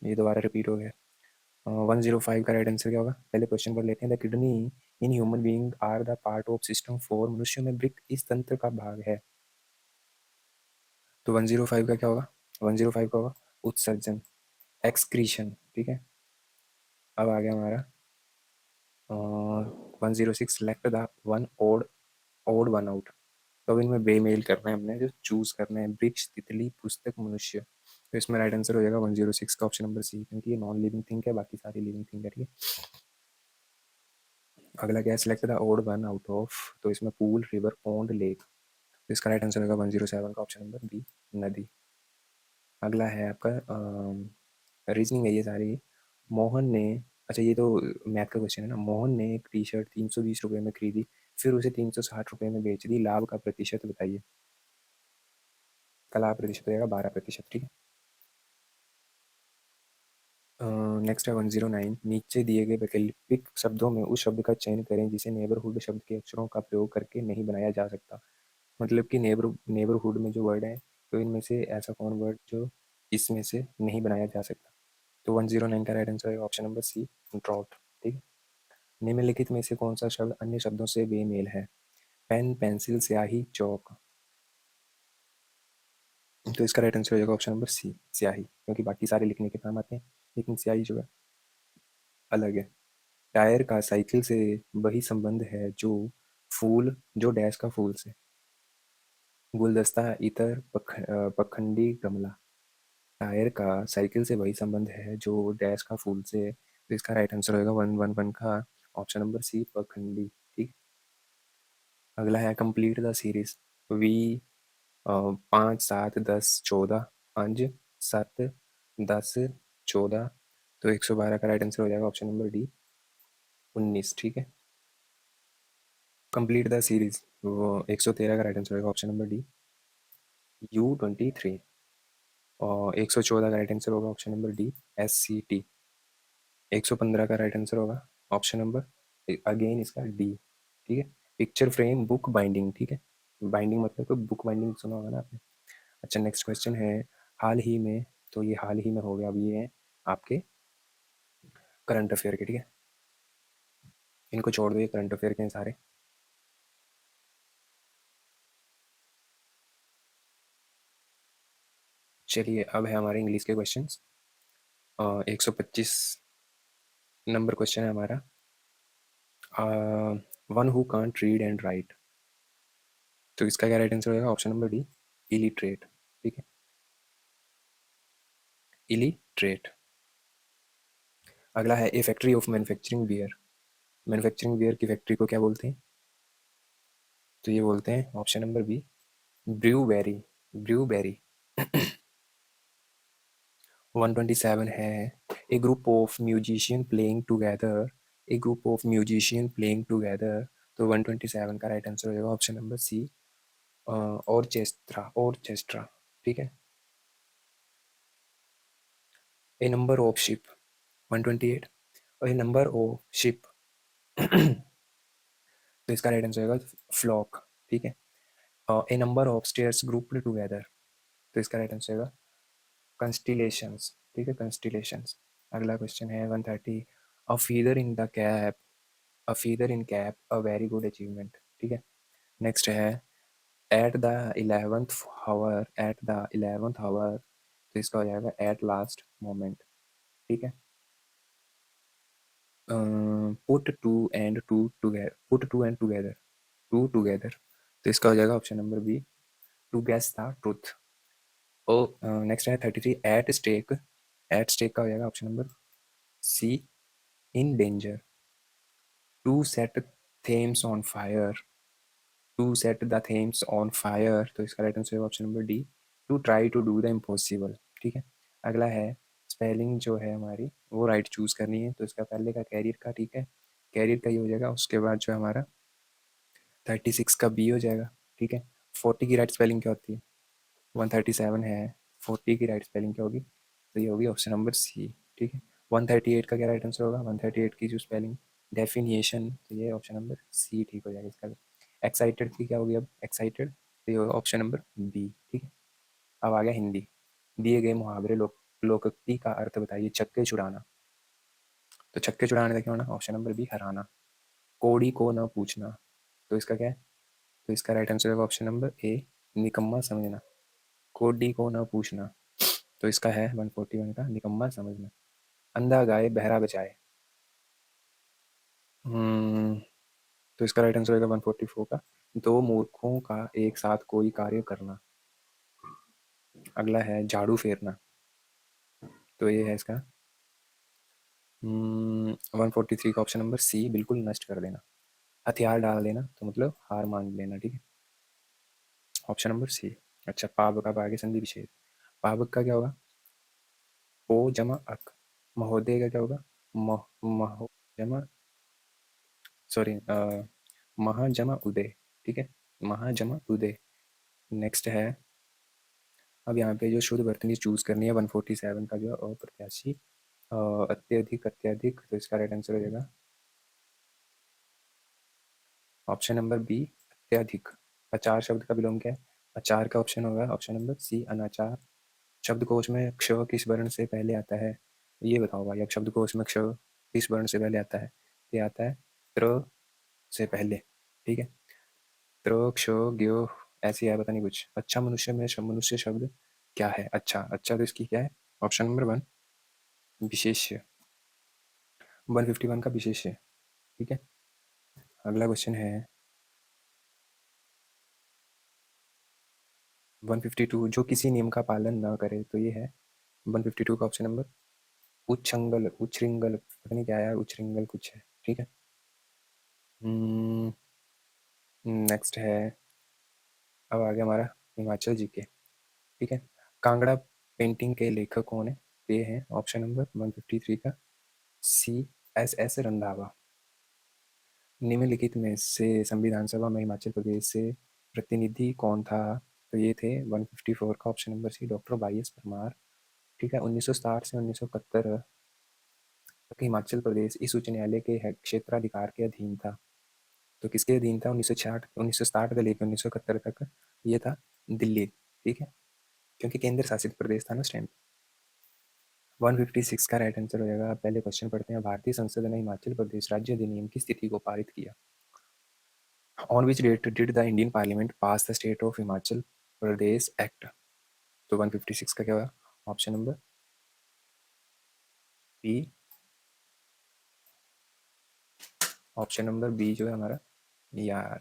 ये दोबारा रिपीट हो गया। 105 का राइट आंसर क्या होगा? पहले क्वेश्चन पढ़ लेते हैं। The kidney in human being are the part of system for. मनुष्य में वृक्क इस तंत्र का भाग है। तो 105 का क्या होगा? 105 का होगा उत्सर्जन, एक्सक्रीशन। ठीक है। अब आ गया हमारा 106, left the one odd one out. तो अब इनमें बेमेल करना है हमने, जो चूज करना है, वृक्ष, तितली, पुस्तक, मनुष्य। तो इसमें राइट आंसर हो जाएगा 106 का ऑप्शन नंबर सी, क्योंकि ये नॉन लिविंग थिंग है, बाकी सारी लिविंग थिंग है, ठीक है। अगला क्या है, select the odd one out of, तो इसमें पूल, रिवर, पॉन्ड, लेक। तो इसका राइट आंसर होगा 107 का ऑप्शन नंबर बी, नदी। अगला है आपका रीजनिंग है ये सारी। मोहन ने, अच्छा ये तो मैथ का क्वेश्चन है ना। मोहन ने एक टी शर्ट 320 रुपये में खरीदी, फिर उसे 360 रुपये में बेच दी, लाभ का प्रतिशत बताइए। का लाभ प्रतिशत हो जाएगा 12%, ठीक है। नेक्स्ट है 109, नीचे दिए गए वैकल्पिक शब्दों में उस शब्द का चयन करें जिसे नेबरहुड शब्द के अक्षरों का प्रयोग करके नहीं बनाया जा सकता। मतलब कि नेबरहुड में जो वर्ड है, तो इनमें से ऐसा कौन वर्ड जो इसमें से नहीं बनाया जा सकता। तो 109 का राइट आंसर है ऑप्शन नंबर सी, ड्रॉट, ठीक है। निम्नलिखित में से कौन सा शब्द अन्य शब्दों से बेमेल है। पेन, पेंसिल, स्याही, चौक। तो इसका राइट आंसर हो जाएगा ऑप्शन नंबर सी, स्याही, क्योंकि बाकी सारे लिखने के काम आते हैं, लेकिन स्याही जो है अलग है। टायर का साइकिल से वही संबंध है जो फूल, जो डैश का फूल से। गुलदस्ता, इतर, पखंडी, गमला। टायर का साइकिल से वही संबंध है जो डैश का फूल से। तो इसका राइट आंसर होगा 111 का ऑप्शन नंबर सी, पखंडी, ठीक। अगला है कंप्लीट द सीरीज। वी 5, 7, 10, 14, 5, 7, 10, 14। तो 112 का राइट आंसर हो जाएगा ऑप्शन नंबर डी, 19, ठीक है। कंप्लीट द सीरीज, वो 113 का राइट आंसर होगा ऑप्शन नंबर डी, U23। और 114 का राइट आंसर होगा ऑप्शन नंबर डी, SCT। 115 का राइट आंसर होगा ऑप्शन नंबर अगेन इसका डी, ठीक है। पिक्चर फ्रेम बुक बाइंडिंग, ठीक है। बाइंडिंग मतलब तो बुक बाइंडिंग सुना होगा ना आपने। अच्छा नेक्स्ट क्वेश्चन है, हाल ही में, तो ये हाल ही में हो गया, अब ये है आपके करंट अफेयर के, ठीक है। इनको छोड़ दो, ये करंट अफेयर के हैं सारे। चलिए अब है हमारे इंग्लिश के क्वेश्चन। 125 नंबर क्वेश्चन है हमारा। One who can't read and write. तो इसका क्या राइट आंसर होगा ऑप्शन नंबर डी, इलिटरेट, ठीक है, इलिटरेट। अगला है a factory of manufacturing beer. Manufacturing beer की फैक्ट्री को क्या बोलते हैं। तो ये बोलते हैं option number B, brewery, brewery. 127 है, a group of musician playing together, a group of musician playing together. तो 127 का राइट आंसर हो जाएगा ऑप्शन नंबर सी, ऑर्केस्ट्रा, ऑर्केस्ट्रा, ठीक है। ए नंबर ऑफ शिप, 128, और ए नंबर ऑफ शिप। तो इसका राइट आंसर होगा फ्लॉक, ठीक है। A number of stars grouped together. तो इसका राइट आंसर होगा कंस्टिलेशंस, ठीक है, कंस्टिलेशंस। अगला क्वेश्चन है 130, a feather in the cap, a feather in cap a very good achievement, ठीक है। नेक्स्ट है at the 11th hour, at the 11th hour. तो इसका हो जाएगा एट लास्ट मोमेंट, ठीक है। Put two and two together, put two and together, two together. तो इसका हो जाएगा option number B, to guess the truth. Oh next है 33, एट स्टेक, एट स्टेक का हो जाएगा option number C, in danger. To set Thames on fire, to set the Thames on fire. तो इसका राइट आंसर है option number D, to try to do the impossible, ठीक है। अगला है स्पेलिंग जो है हमारी वो राइट चूज करनी है। तो इसका पहले का कैरियर का, ठीक है, कैरियर का ये हो जाएगा। उसके बाद जो है हमारा 36 का बी हो जाएगा, ठीक है। 40 की राइट स्पेलिंग क्या होती है, 137 है, 40 की राइट स्पेलिंग क्या होगी, तो ये होगी ऑप्शन नंबर सी, ठीक है। 138 का क्या राइट आंसर होगा, 138 की जो स्पेलिंग डेफिनिएशन, तो ये ऑप्शन नंबर सी ठीक हो जाएगा इसका। एक्साइटेड की क्या होगी अब, एक्साइटेड, तो ये होगा ऑप्शन नंबर बी, ठीक है। अब आ गया हिंदी। दिए गए मुहावरे लोकोक्ति का अर्थ बताइए। छक्के छुड़ाना, तो छक्के छुड़ाने का क्या होना, ऑप्शन नंबर बी, हराना। कोड़ी को न पूछना, तो इसका क्या है, तो इसका राइट आंसर होगा ऑप्शन नंबर ए, निकम्मा समझना। कोडी को न पूछना, तो इसका है 141 का, निकम्मा समझना। अंधा गाए बहरा बचाए। हम्म, तो इसका राइट आंसर होगा 144 का, दो मूर्खों का एक साथ कोई कार्य करना। अगला है झाड़ू फेरना। तो ये है इसका 143 का ऑप्शन नंबर सी, बिल्कुल नष्ट कर देना, हथियार डाल देना, तो मतलब हार मान लेना, ठीक है, ऑप्शन नंबर सी। अच्छा, पावक, अब आगे संधि विच्छेद। पावक का क्या होगा? ओ जमा अक। महोदय का क्या होगा? मह महो जमा, सॉरी, महा जमा उदय, ठीक है, महा जमा उदय। नेक्स्ट है, अब यहाँ पे जो शुद्ध वर्तनी चूज करनी है 147 का जो अप्रत्याशी, अत्यधिक, अत्यधिक, तो इसका राइट आंसर हो जाएगा ऑप्शन नंबर बी, अत्यधिक। अचार शब्द का विलोम क्या है? अचार का ऑप्शन होगा ऑप्शन नंबर सी, अनाचार। शब्दकोश में क्ष किस वर्ण से पहले आता है? ये बताओ भाई, अब शब्दकोश में क्ष किस वर्ण से पहले आता है? ये आता है त्र से पहले, ठीक है, त्र क्ष ज्ञ, ऐसी है, पता नहीं कुछ। अच्छा मनुष्य में मनुष्य शब्द क्या है? अच्छा, अच्छा तो इसकी क्या है? ऑप्शन नंबर वन, विशेष्य, 151 का विशेष्य, ठीक है। अगला क्वेश्चन है 152, जो किसी नियम का पालन न करे, तो ये है 152 का ऑप्शन नंबर उच्छृंगल, उच्छृंगल, पता नहीं क्या है, उच्छृंगल कुछ है, ठीक है। नेक्स्ट है, अब आ गया हमारा हिमाचल जी के, ठीक है। कांगड़ा पेंटिंग के लेखक कौन है? तो ये है ऑप्शन नंबर 153 का सी, एस एस रंधावा। निम्नलिखित में से संविधान सभा में हिमाचल प्रदेश से प्रतिनिधि कौन था? तो ये थे 154 का option number C, doctor Y S Parmar, ठीक है। 1960 से 1971 तक हिमाचल प्रदेश इस उच्च न्यायालय के क्षेत्राधिकार के अधीन था। तो किसके अधीन था? 1960 से लेकर 1971 तक ये था दिल्ली, ठीक है, क्योंकि केंद्र शासित प्रदेश था ना उस टाइम। 156 का राइट आंसर हो जाएगा। पहले क्वेश्चन पढ़ते हैं। भारतीय संसद ने हिमाचल प्रदेश राज्य अधिनियम की स्थिति को पारित किया। On which date did the Indian parliament pass the state of Himachal Pradesh act? तो 156 का क्या होगा? Option number B, option number B जो है हमारा, यार,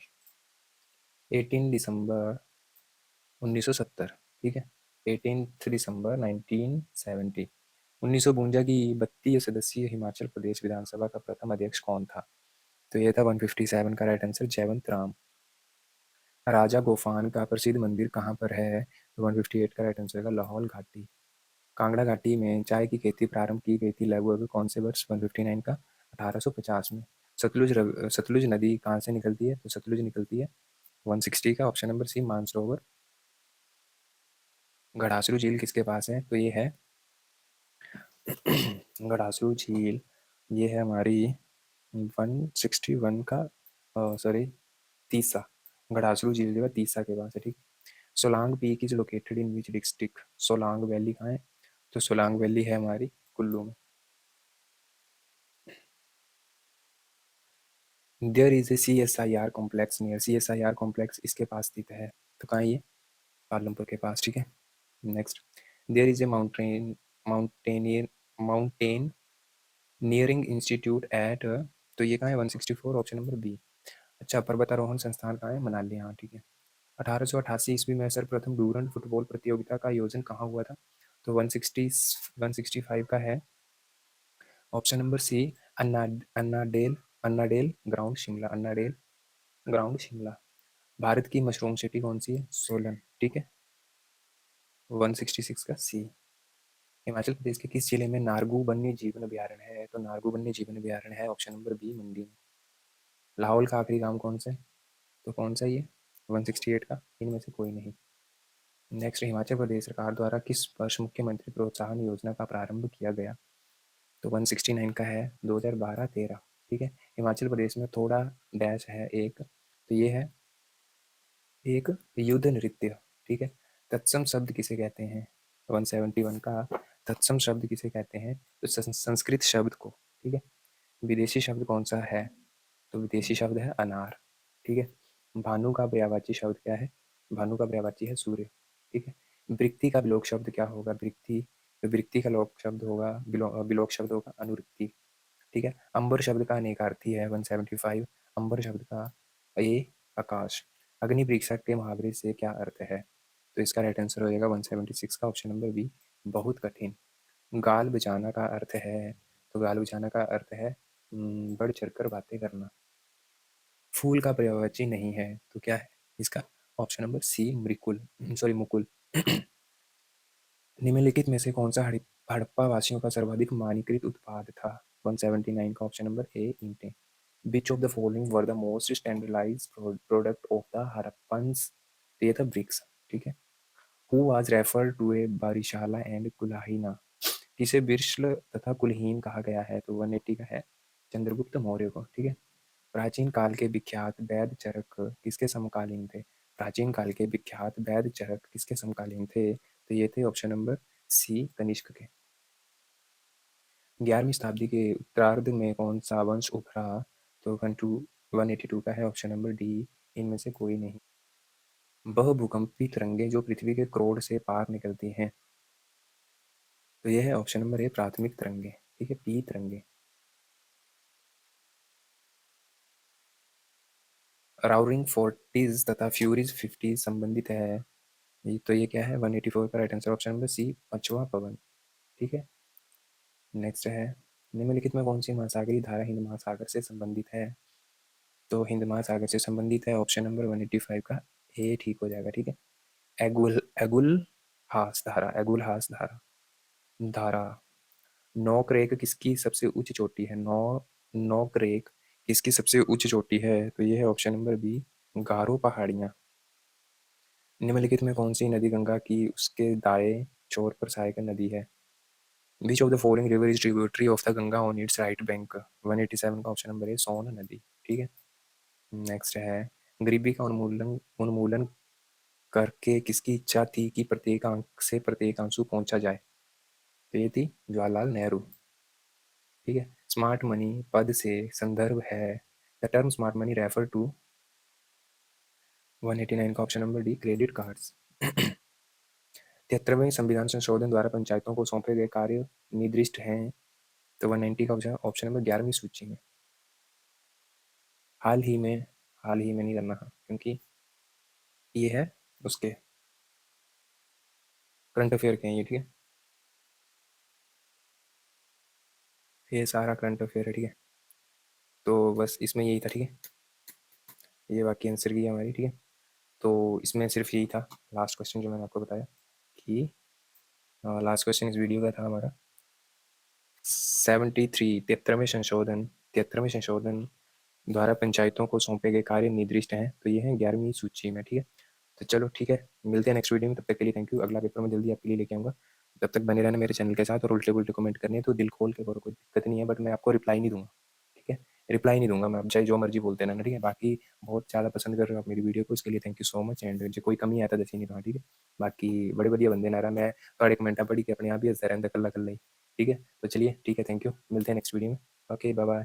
18 दिसंबर 1970, ठीक है, 18 दिसंबर 1970। 1952 की 32 सदस्यीय हिमाचल प्रदेश विधानसभा का प्रथम अध्यक्ष कौन था? तो ये था 157 का राइट आंसर, जयवंत राम। राजा गोफान का प्रसिद्ध मंदिर कहाँ पर है? तो 158 का राइट आंसर है लाहौल घाटी। कांगड़ा घाटी में चाय की खेती प्रारंभ की गई थी लगभग कौन से वर्ष? 159 का, 1850 में। सतलुज नदी कहाँ से निकलती है? तो सतलुज निकलती है 160 का, ऑप्शन नंबर सी, मानसरोवर। घड़ासरू झील किसके पास है? तो ये है घड़ासरू झील, ये है हमारी 161 का, सॉरी, तीसा। घड़ासरू झील जो है तीसा के पास है, ठीक। Solang peak is located in which district? Solang valley कहाँ है? तो सोलांग वैली है हमारी कुल्लू में। There is a C S I R complex near, C S I R complex इसके पास स्थित है, तो कहाँ है ये? पालमपुर के पास, ठीक है। Next, there is a mountaineer mountaineering institute at, तो ये कहाँ है? 164, ऑप्शन नंबर बी। अच्छा, पर्वतारोहण संस्थान कहाँ है? मनाली, हाँ, ठीक है। 1888 ईस्वी में सर्वप्रथम डूरंड फुटबॉल प्रतियोगिता का आयोजन कहाँ हुआ था? तो 165 का है ऑप्शन नंबर सी, अन्ना अन्नाडेल अन्नाडेल ग्राउंड शिमला, अन्नाडेल ग्राउंड शिमला। भारत की मशरूम सिटी कौन सी है? सोलन, ठीक है, 166 का सी। हिमाचल प्रदेश के किस जिले में नारगू वन्य जीवन अभ्यारण्य है? तो नारगू वन्य जीवन अभ्यारण्य है ऑप्शन नंबर बी, मंडी में। लाहौल का आखिरी गांव कौन सा है? तो कौन सा ये 168 का, इनमें से कोई नहीं। नेक्स्ट, हिमाचल प्रदेश सरकार द्वारा किस वर्ष मुख्यमंत्री प्रोत्साहन योजना का प्रारंभ किया गया? तो 169 का है 2012-13, ठीक है। हिमाचल प्रदेश में थोड़ा डैश है एक, तो ये है एक युद्ध नृत्य, ठीक है। तत्सम शब्द किसे कहते हैं? 171 का, तत्सम शब्द किसे कहते हैं? तो संस्कृत शब्द को, ठीक है। विदेशी शब्द कौन सा है? तो विदेशी शब्द है अनार, ठीक है। भानु का पर्यायवाची शब्द क्या है? भानु का पर्यायवाची है सूर्य, ठीक है। वृत्ति का विलोक शब्द क्या होगा? वृत्ति, तो वृत्ति का लोक शब्द होगा, विलोक शब्द होगा अनुवृत्ति, ठीक है। अंबर शब्द का अनेकार्थी है 175, अंबर शब्द का ये आकाश। अग्नि परीक्षा के मुहावरे से क्या अर्थ है? तो इसका राइट आंसर हो जाएगा 176 का, ऑप्शन नंबर बी, बहुत कठिन। गाल बजाना का अर्थ है, तो गाल बजाना का अर्थ है बढ़ चढ़कर बातें करना। फूल का पर्यायवाची नहीं है, तो क्या है इसका? ऑप्शन नंबर सी मृकुल, सॉरी मुकुल। निम्नलिखित में से कौन सा हड़प्पा वासियों का सर्वाधिक मानकीकृत उत्पाद था? 179 का ऑप्शन नंबर ए ईंटें। Which of the following were the most standardize product of the Harappans? ये था ब्रिक्स, ठीक है। Who was refer to a बारिशाला एंड कुलाहिना? किसे बिरश्ल तथा कुलहीन कहा गया है? तो 180 का है चंद्रगुप्त मौर्य को, ठीक है। प्राचीन काल के विख्यात वैद्य चरक किसके समकालीन थे? प्राचीन काल के विख्यात वैद्य चरक किसके समकालीन थे? तो ये थे ऑप्शन नंबर सी कनिष्क के। 11वीं शताब्दी के उत्तरार्ध में कौन सा वंश उभरा? तो 182 का है ऑप्शन नंबर डी, इनमें से कोई नहीं। वह भूकंपी तरंगें जो पृथ्वी के क्रोड से पार निकलती हैं, तो यह है ऑप्शन नंबर ए प्राथमिक तरंगे, ठीक है, पी तरंगे। राउरिंग फोर्टीज तथा फ्यूरीज 50 संबंधित है, तो ये क्या है? 184 का right answer option number C पांचवा पवन, ठीक है। नेक्स्ट है निम्नलिखित में कौन सी महासागरीय धारा हिंद महासागर से संबंधित है? तो हिंद महासागर से संबंधित है ऑप्शन नंबर 185 का ए ठीक हो जाएगा, ठीक है। एगुल एगुल हास धारा, एगुल हास धारा। धारा नौक रेक किसकी सबसे उच्च चोटी है? नौक रेक किसकी सबसे उच्च चोटी है? तो ये है ऑप्शन नंबर बी गारो पहाड़ियाँ। निम्नलिखित में कौन सी नदी गंगा की उसके दाएं छोर पर सहायक नदी है? विच of the following river is tributary of the Ganga on it's right bank? 187 का ऑप्शन नंबर है सोन नदी, ठीक है। नेक्स्ट है गरीबी का उन्मूलन उन्मूलन करके किसकी इच्छा थी कि प्रत्येक अंक से प्रत्येक आंसू पहुंचा जाए? तो ये थी जवाहरलाल नेहरू, ठीक है। स्मार्ट मनी पद से संदर्भ है, the term smart money refer to? 189 का option number D credit cards. 73वें संविधान संशोधन द्वारा पंचायतों को सौंपे गए कार्य निर्दिष्ट हैं, तो 190 का ऑप्शन नंबर 11वीं सूची में। हाल ही में, हाल ही में नहीं करना है क्योंकि ये है उसके करंट अफेयर के हैं ये, ठीक है। ये सारा करंट अफेयर है, ठीक है। तो बस इसमें यही था, ठीक है। ये बाकी आंसर की हमारी, ठीक है। तो इसमें सिर्फ यही था लास्ट क्वेश्चन जो मैंने आपको बताया कि लास्ट क्वेश्चन इस वीडियो का था हमारा 73वें संशोधन 73वें संशोधन द्वारा पंचायतों को सौंपे गए कार्य निर्दिष्ट हैं, तो ये है 11वीं सूची में, ठीक है। तो चलो ठीक है, मिलते हैं नेक्स्ट वीडियो में, तब तक के लिए थैंक यू। अगला पेपर मैं जल्दी आपके लिए लेके आऊँगा, तब तक बने रहना मेरे चैनल के साथ। और उल्टे पुल्टे कमेंट करने हैं तो दिल खोल के करो, कोई दिक्कत नहीं है, बट मैं आपको रिप्लाई नहीं दूंगा, ठीक है। रिप्लाई नहीं दूंगा मैं, आप चाहे जो मर्जी बोलते रहना, ठीक है। बाकी बहुत ज़्यादा पसंद कर रहे हो आप मेरी वीडियो को, इसके लिए thank you so much. And जो कोई कमी आता दसी नहीं रहा, ठीक है। बाकी बड़े बढ़िया बंदे ना रहा, मैं थोड़े कमेंटा पढ़ी के अपने आप ही हंसता रहता कल्ला कल्ला ही, ठीक है। तो चलिए ठीक है, थैंक यू, मिलते हैं नेक्स्ट वीडियो में। Okay bye bye.